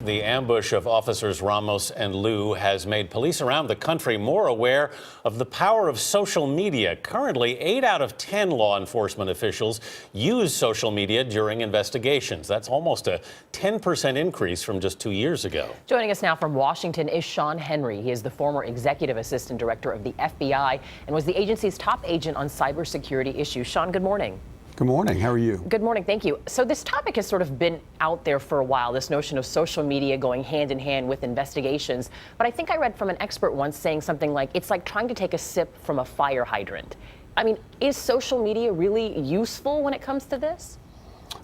The ambush of officers Ramos and Liu has made police around the country more aware of the power of social media. Currently, 8 out of 10 law enforcement officials use social media during investigations. That's almost a 10% increase from just 2 years ago. Joining us now from Washington is Sean Henry. He is the former executive assistant director of the FBI and was the agency's top agent on cybersecurity issues. Sean, good morning. Good morning. How are you? Good morning. Thank you. So this topic has sort of been out there for a while, this notion of social media going hand in hand with investigations. But I think I read from an expert once saying something like, it's like trying to take a sip from a fire hydrant. I mean, is social media really useful when it comes to this?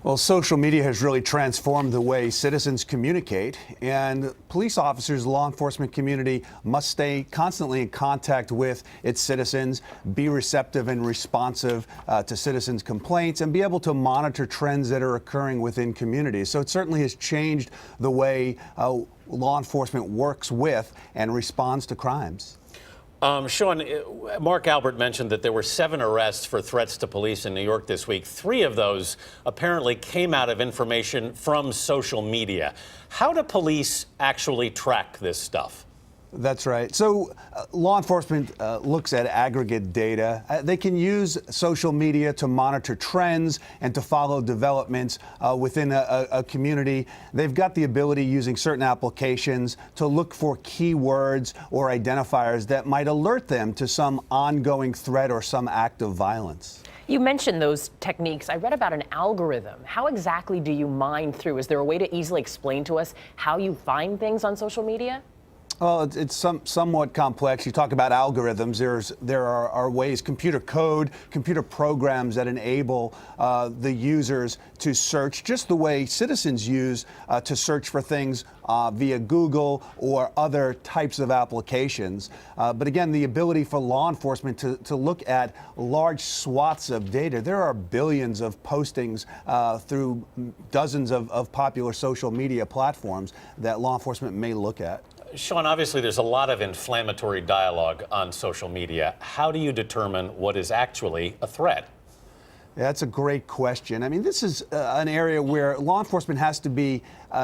Well, social media has really transformed the way citizens communicate, and police officers, law enforcement community must stay constantly in contact with its citizens, be receptive and responsive to citizens' complaints, and be able to monitor trends that are occurring within communities. So it certainly has changed the way law enforcement works with and responds to crimes. Sean, Mark Albert mentioned that there were 7 arrests for threats to police in New York this week. 3 of those apparently came out of information from social media. How do police actually track this stuff? That's right. So law enforcement looks at aggregate data. They can use social media to monitor trends and to follow developments within a community. They've got the ability, using certain applications, to look for keywords or identifiers that might alert them to some ongoing threat or some act of violence. You mentioned those techniques. I read about an algorithm. How exactly do you mine through? Is there a way to easily explain to us how you find things on social media? Well, it's somewhat complex. You talk about algorithms. There are ways, computer code, computer programs that enable the users to search just the way citizens use to search for things via Google or other types of applications. But again, the ability for law enforcement to look at large swaths of data. There are billions of postings through dozens of popular social media platforms that law enforcement may look at. Sean, obviously there's a lot of inflammatory dialogue on social media. How do you determine what is actually a threat? That's a great question. I mean, this is an area where law enforcement has to be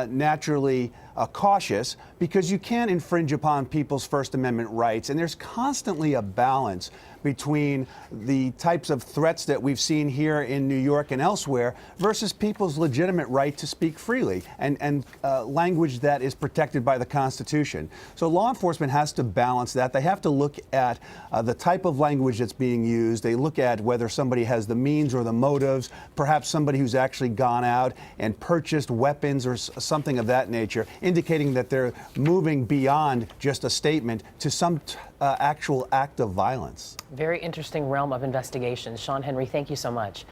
naturally cautious, because you can't infringe upon people's First Amendment rights. And there's constantly a balance between the types of threats that we've seen here in New York and elsewhere versus people's legitimate right to speak freely and language that is protected by the Constitution. So law enforcement has to balance that. They have to look at the type of language that's being used. They look at whether somebody has the means or the motives, perhaps somebody who's actually gone out and purchased weapons or something of that nature, indicating that they're moving beyond just a statement to some actual act of violence. Very interesting realm of investigation. Sean Henry, thank you so much.